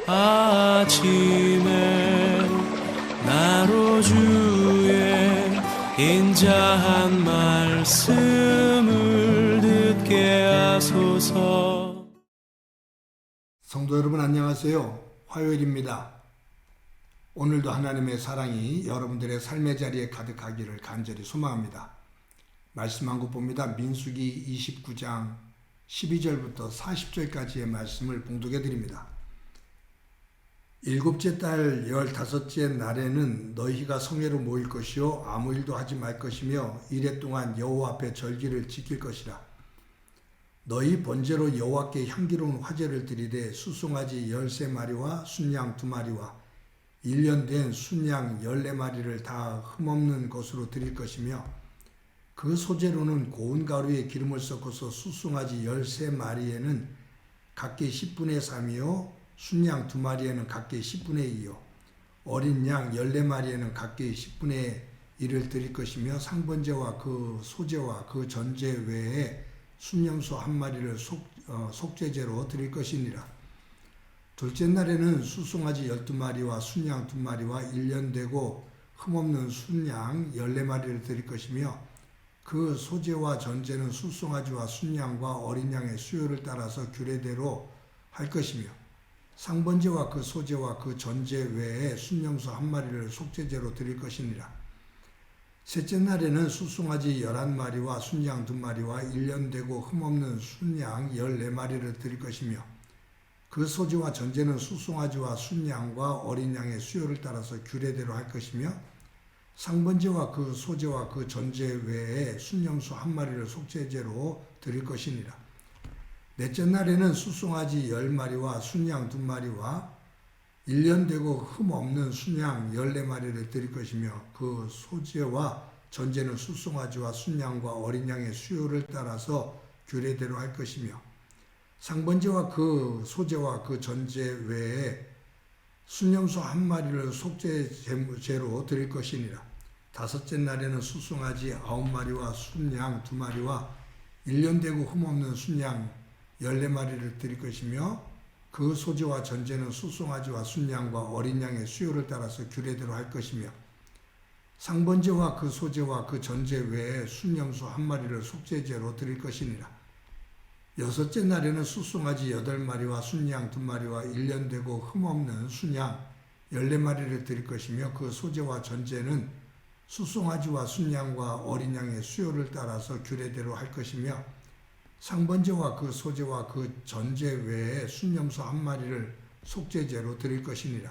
아침에 나로 주의 인자한 말씀을 듣게 하소서. 성도 여러분 안녕하세요. 화요일입니다. 오늘도 하나님의 사랑이 여러분들의 삶의 자리에 가득하기를 간절히 소망합니다. 말씀 한 곳 봅니다. 민수기 29장 12절부터 40절까지의 말씀을 봉독해 드립니다. 일곱째 달 15째 날에는 너희가 성회로 모일 것이요 아무 일도 하지 말 것이며 이래 동안 여호와 앞에 절기를 지킬 것이라. 너희 번제로 여호와께 향기로운 화제를 드리되 수송아지 13마리와 순양 2마리와 1년 된 순양 14마리를 다 흠없는 것으로 드릴 것이며 그 소재로는 고운 가루에 기름을 섞어서 수송아지 13마리에는 각기 10분의 3이요 순양 2마리에는 각기 10분의 2요 어린 양 14마리에는 각기 10분의 1을 드릴 것이며 상번제와 그 소제와 그 전제 외에 순염소 1마리를 속죄제로 드릴 것이니라. 둘째 날에는 수송아지 12마리와 순양 2마리와 1년 되고 흠없는 순양 14마리를 드릴 것이며 그 소제와 전제는 수송아지와 순양과 어린 양의 수요를 따라서 규례대로 할 것이며 상번제와 그 소제와 그 전제 외에 순염소 1마리를 속죄제로 드릴 것이니라. 셋째 날에는 수송아지 11마리와 순양 2마리와 1년 되고 흠없는 순양 14마리를 드릴 것이며 그 소제와 전제는 수송아지와 순양과 어린 양의 수요를 따라서 규례대로 할 것이며 상번제와 그 소제와 그 전제 외에 순염소 1마리를 속죄제로 드릴 것이니라. 넷째 날에는 수송아지 10마리와 순양 2마리와 1년 되고 흠없는 순양 14마리를 드릴 것이며 그 소제와 전제는 수송아지와 순양과 어린 양의 수요를 따라서 규례대로 할 것이며 상번제와 그 소제와 그 전제 외에 순염소 1마리를 속죄제로 드릴 것이니라. 다섯째 날에는 수송아지 9마리와 순양 2마리와 1년 되고 흠없는 순양 14마리를 드릴 것이며 그 소제와 전제는 수송아지와 순양과 어린 양의 수요를 따라서 규례대로 할 것이며 상번제와 그 소제와 그 전제 외에 순염소 1마리를 속죄제로 드릴 것이니라. 여섯째 날에는 수송아지 8마리와 순양 2마리와 1년 되고 흠없는 순양 14마리를 드릴 것이며 그 소제와 전제는 수송아지와 순양과 어린 양의 수요를 따라서 규례대로 할 것이며 상번제와 그 소제와 그 전제 외에 순염소 1마리를 속죄제로 드릴 것이니라.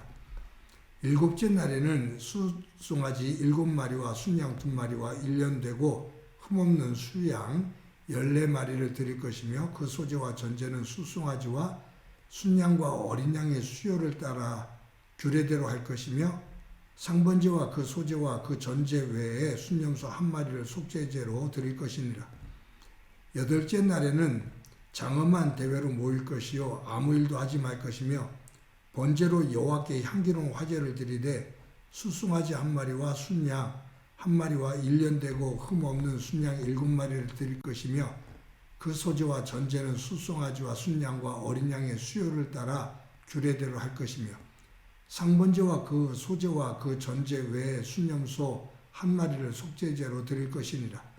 일곱째 날에는 수송아지 7마리와 순양 2마리와 1년 되고 흠없는 수양 14마리를 드릴 것이며 그 소제와 전제는 수송아지와 순양과 어린 양의 수요를 따라 규례대로 할 것이며 상번제와 그 소제와 그 전제 외에 순염소 1마리를 속죄제로 드릴 것이니라. 여덟째 날에는 장엄한 대회로 모일 것이요 아무 일도 하지 말 것이며 번제로 여호와께 향기로운 화제를 드리되 수송아지 1마리와 순양 1마리와 1년 되고 흠없는 순양 7마리를 드릴 것이며 그 소제와 전제는 수송아지와 순양과 어린 양의 수요를 따라 규례대로 할 것이며 상번제와 그 소제와 그 전제 외에 순염소 1마리를 속죄제로 드릴 것이니라.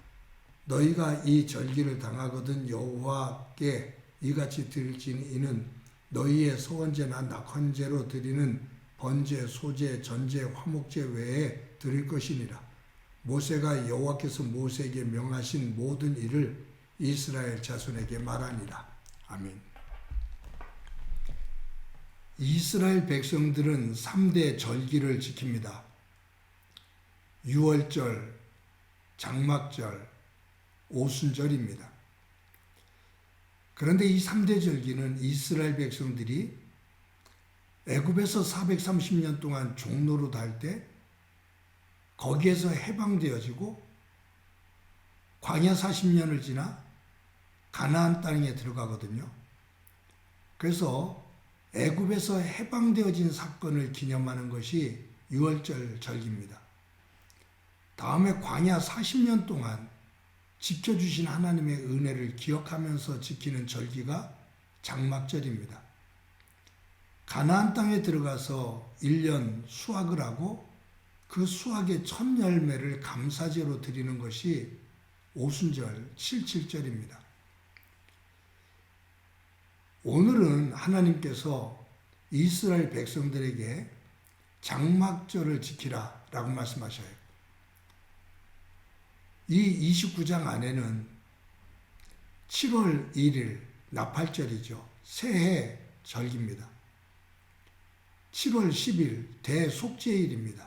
너희가 이 절기를 당하거든 여호와께 이같이 드릴지니 이는 너희의 소원제나 낙헌제로 드리는 번제, 소제, 전제, 화목제 외에 드릴 것이니라. 모세가 여호와께서 모세에게 명하신 모든 일을 이스라엘 자손에게 말하니라. 아멘. 이스라엘 백성들은 3대 절기를 지킵니다. 유월절, 장막절, 오순절입니다. 그런데 이 3대 절기는 이스라엘 백성들이 애굽에서 430년 동안 종노릇 할 때 거기에서 해방되어지고 광야 40년을 지나 가나안 땅에 들어가거든요. 그래서 애굽에서 해방되어진 사건을 기념하는 것이 유월절 절기입니다. 다음에 광야 40년 동안 지켜주신 하나님의 은혜를 기억하면서 지키는 절기가 장막절입니다. 가나안 땅에 들어가서 1년 수확을 하고 그 수확의 첫 열매를 감사제로 드리는 것이 오순절 77절입니다. 오늘은 하나님께서 이스라엘 백성들에게 장막절을 지키라 라고 말씀하셔요. 이 29장 안에는 7월 1일 나팔절이죠. 새해 절기입니다. 7월 10일 대속죄일입니다.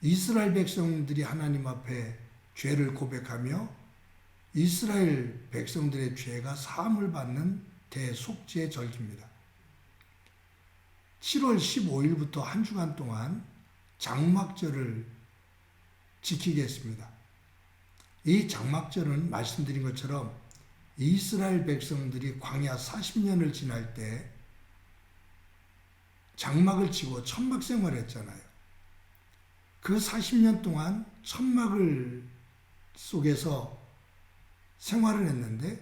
이스라엘 백성들이 하나님 앞에 죄를 고백하며 이스라엘 백성들의 죄가 사함을 받는 대속죄 절기입니다. 7월 15일부터 한 주간 동안 장막절을 지키겠습니다. 이 장막절은 말씀드린 것처럼 이스라엘 백성들이 광야 40년을 지날 때 장막을 치고 천막 생활을 했잖아요. 그 40년 동안 천막을 속에서 생활을 했는데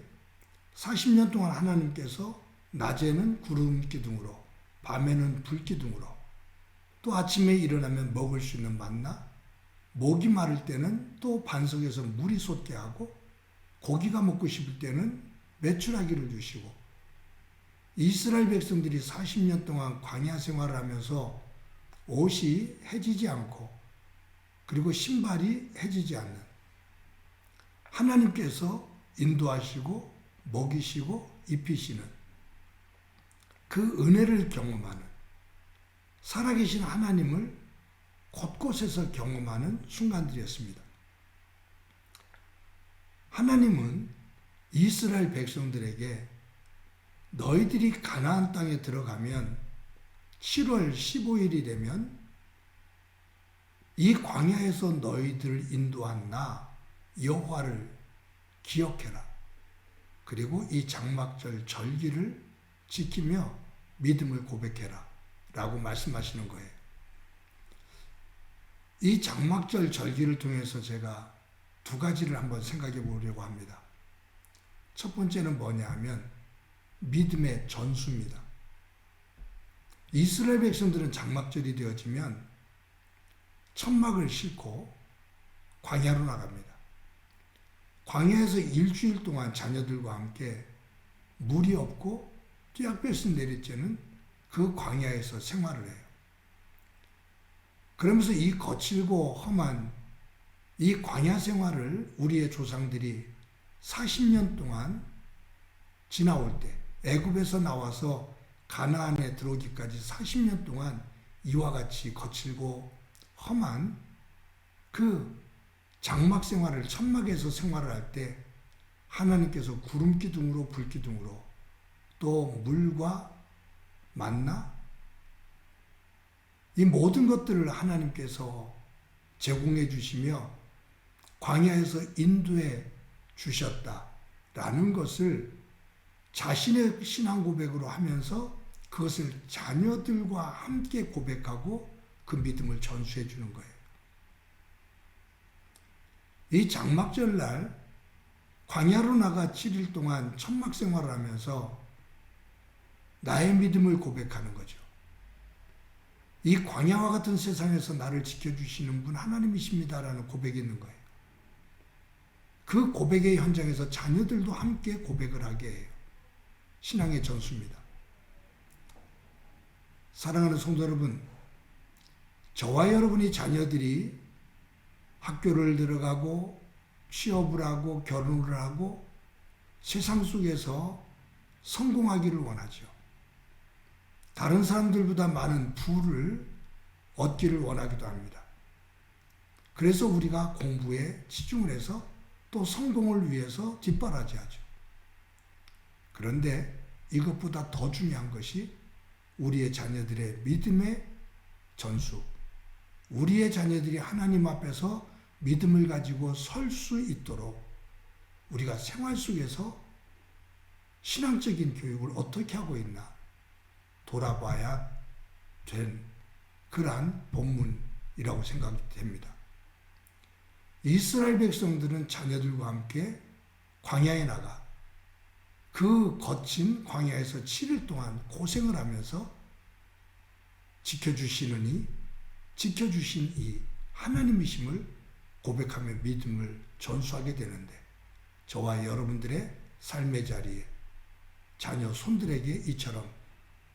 40년 동안 하나님께서 낮에는 구름 기둥으로 밤에는 불 기둥으로 또 아침에 일어나면 먹을 수 있는 만나 목이 마를 때는 또 반석에서 물이 솟게 하고 고기가 먹고 싶을 때는 메추라기를 주시고 이스라엘 백성들이 40년 동안 광야 생활을 하면서 옷이 해지지 않고 그리고 신발이 해지지 않는 하나님께서 인도하시고 먹이시고 입히시는 그 은혜를 경험하는 살아계신 하나님을 곳곳에서 경험하는 순간들이었습니다. 하나님은 이스라엘 백성들에게 너희들이 가나안 땅에 들어가면 7월 15일이 되면 이 광야에서 너희들을 인도한 나 여호와를 기억해라. 그리고 이 장막절 절기를 지키며 믿음을 고백해라 라고 말씀하시는 거예요. 이 장막절 절기를 통해서 제가 두 가지를 한번 생각해 보려고 합니다. 첫 번째는 뭐냐 하면 믿음의 전수입니다. 이스라엘 백성들은 장막절이 되어지면 천막을 싣고 광야로 나갑니다. 광야에서 일주일 동안 자녀들과 함께 물이 없고 뙤약볕이 내리쬐는 그 광야에서 생활을 해요. 그러면서 이 거칠고 험한 이 광야 생활을 우리의 조상들이 40년 동안 지나올 때 애굽에서 나와서 가나안에 들어오기까지 40년 동안 이와 같이 거칠고 험한 그 장막 생활을 천막에서 생활을 할 때 하나님께서 구름 기둥으로 불 기둥으로 또 물과 만나 이 모든 것들을 하나님께서 제공해 주시며 광야에서 인도해 주셨다라는 것을 자신의 신앙 고백으로 하면서 그것을 자녀들과 함께 고백하고 그 믿음을 전수해 주는 거예요. 이 장막절 날 광야로 나가 7일 동안 천막 생활을 하면서 나의 믿음을 고백하는 거죠. 이 광야와 같은 세상에서 나를 지켜주시는 분 하나님이십니다라는 고백이 있는 거예요. 그 고백의 현장에서 자녀들도 함께 고백을 하게 해요. 신앙의 전수입니다. 사랑하는 성도 여러분, 저와 여러분이 자녀들이 학교를 들어가고 취업을 하고 결혼을 하고 세상 속에서 성공하기를 원하죠. 다른 사람들보다 많은 부를 얻기를 원하기도 합니다. 그래서 우리가 공부에 치중을 해서 또 성공을 위해서 뒷바라지하죠. 그런데 이것보다 더 중요한 것이 우리의 자녀들의 믿음의 전수, 우리의 자녀들이 하나님 앞에서 믿음을 가지고 설 수 있도록 우리가 생활 속에서 신앙적인 교육을 어떻게 하고 있나 돌아봐야 된 그러한 본문이라고 생각이 됩니다. 이스라엘 백성들은 자녀들과 함께 광야에 나가 그 거친 광야에서 7일 동안 고생을 하면서 지켜주시는 지켜주신 이 하나님이심을 고백하며 믿음을 전수하게 되는데, 저와 여러분들의 삶의 자리에 자녀 손들에게 이처럼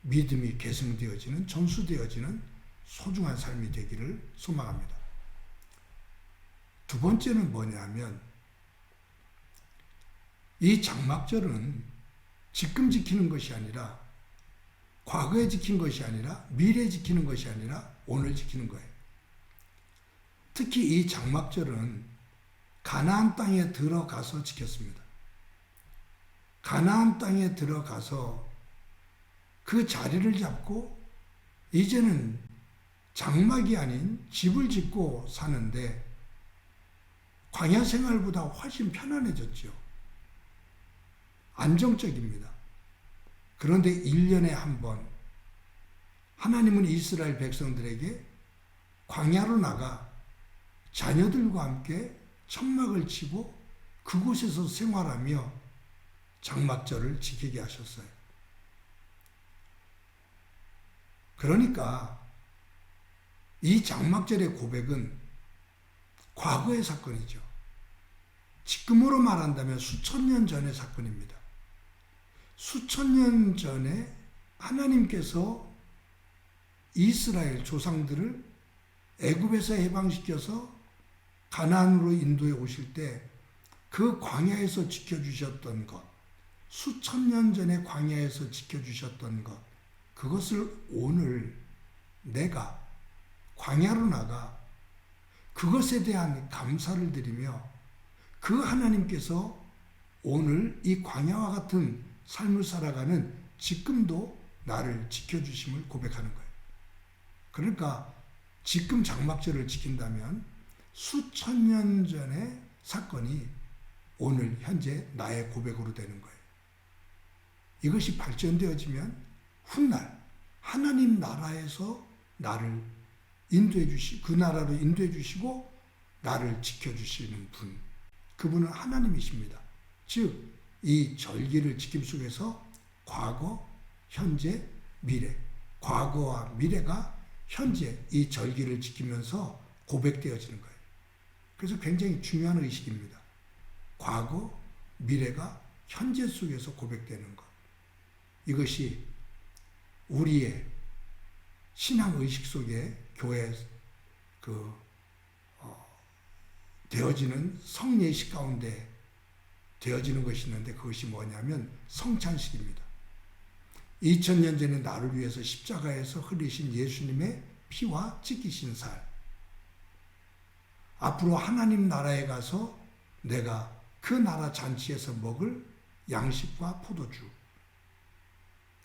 믿음이 계승되어지는, 전수되어지는 소중한 삶이 되기를 소망합니다. 두 번째는 뭐냐면, 이 장막절은 지금 지키는 것이 아니라, 과거에 지킨 것이 아니라, 미래에 지키는 것이 아니라 오늘 지키는 거예요. 특히 이 장막절은 가나안 땅에 들어가서 지켰습니다. 가나안 땅에 들어가서 그 자리를 잡고 이제는 장막이 아닌 집을 짓고 사는데, 광야 생활보다 훨씬 편안해졌죠. 안정적입니다. 그런데 1년에 한 번 하나님은 이스라엘 백성들에게 광야로 나가 자녀들과 함께 천막을 치고 그곳에서 생활하며 장막절을 지키게 하셨어요. 그러니까 이 장막절의 고백은 과거의 사건이죠. 지금으로 말한다면 수천 년 전의 사건입니다. 수천 년 전에 하나님께서 이스라엘 조상들을 애굽에서 해방시켜서 가나안으로 인도해 오실 때 그 광야에서 지켜주셨던 것, 수천 년 전에 광야에서 지켜주셨던 것, 그것을 오늘 내가 광야로 나가 그것에 대한 감사를 드리며, 그 하나님께서 오늘 이 광야와 같은 삶을 살아가는 지금도 나를 지켜주심을 고백하는 거예요. 그러니까 지금 장막절을 지킨다면 수천 년 전의 사건이 오늘 현재 나의 고백으로 되는 거예요. 이것이 발전되어지면 훗날 하나님 나라에서 나를 인도해 그 나라로 인도해 주시고 나를 지켜주시는 분, 그분은 하나님이십니다. 즉, 이 절기를 지킴 속에서 과거, 현재, 미래, 과거와 미래가 현재 이 절기를 지키면서 고백되어지는 거예요. 그래서 굉장히 중요한 의식입니다. 과거, 미래가 현재 속에서 고백되는 것. 이것이 우리의 신앙 의식 속에 교회 되어지는 성예식 가운데 되어지는 것이 있는데, 그것이 뭐냐면 성찬식입니다. 2000년 전에 나를 위해서 십자가에서 흘리신 예수님의 피와 찢기신 살. 앞으로 하나님 나라에 가서 내가 그 나라 잔치에서 먹을 양식과 포도주,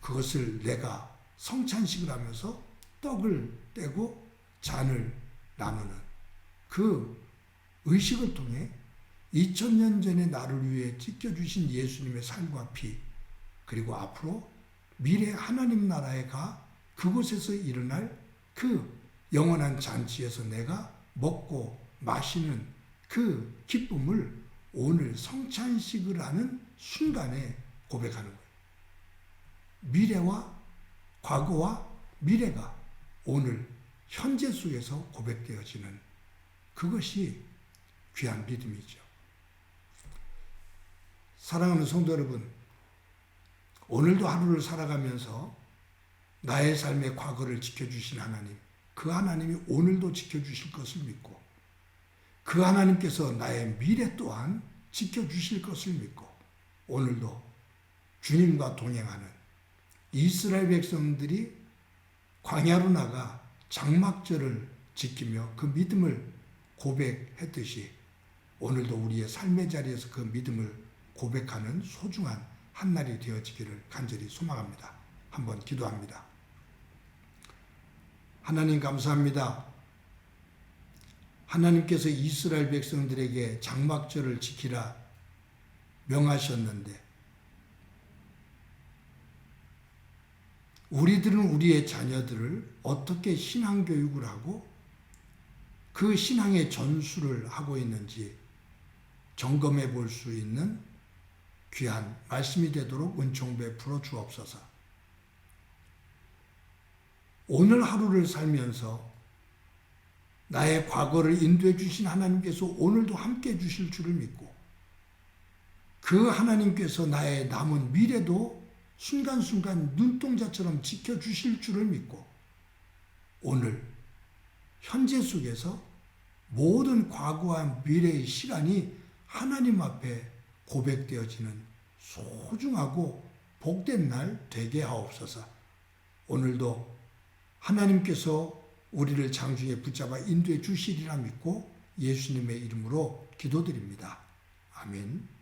그것을 내가 성찬식을 하면서 떡을 떼고 잔을 나누는 그 의식을 통해 2000년 전에 나를 위해 찢겨주신 예수님의 살과 피, 그리고 앞으로 미래 하나님 나라에 가 그곳에서 일어날 그 영원한 잔치에서 내가 먹고 마시는 그 기쁨을 오늘 성찬식을 하는 순간에 고백하는 거예요. 미래와 과거와 미래가 오늘 현재 속에서 고백되어지는 그것이 귀한 믿음이죠. 사랑하는 성도 여러분, 오늘도 하루를 살아가면서 나의 삶의 과거를 지켜주신 하나님, 그 하나님이 오늘도 지켜주실 것을 믿고, 그 하나님께서 나의 미래 또한 지켜주실 것을 믿고, 오늘도 주님과 동행하는 이스라엘 백성들이 광야로 나가 장막절을 지키며 그 믿음을 고백했듯이, 오늘도 우리의 삶의 자리에서 그 믿음을 고백하는 소중한 한날이 되어지기를 간절히 소망합니다. 한번 기도합니다. 하나님 감사합니다. 하나님께서 이스라엘 백성들에게 장막절을 지키라 명하셨는데, 우리들은 우리의 자녀들을 어떻게 신앙교육을 하고 그 신앙의 전수를 하고 있는지 점검해 볼 수 있는 귀한 말씀이 되도록 은총 베풀어 주옵소서. 오늘 하루를 살면서 나의 과거를 인도해 주신 하나님께서 오늘도 함께 해 주실 줄을 믿고 그 하나님께서 나의 남은 미래도 순간순간 눈동자처럼 지켜주실 줄을 믿고 오늘 현재 속에서 모든 과거와 미래의 시간이 하나님 앞에 고백되어지는 소중하고 복된 날 되게 하옵소서. 오늘도 하나님께서 우리를 장중에 붙잡아 인도해 주시리라 믿고 예수님의 이름으로 기도드립니다. 아멘.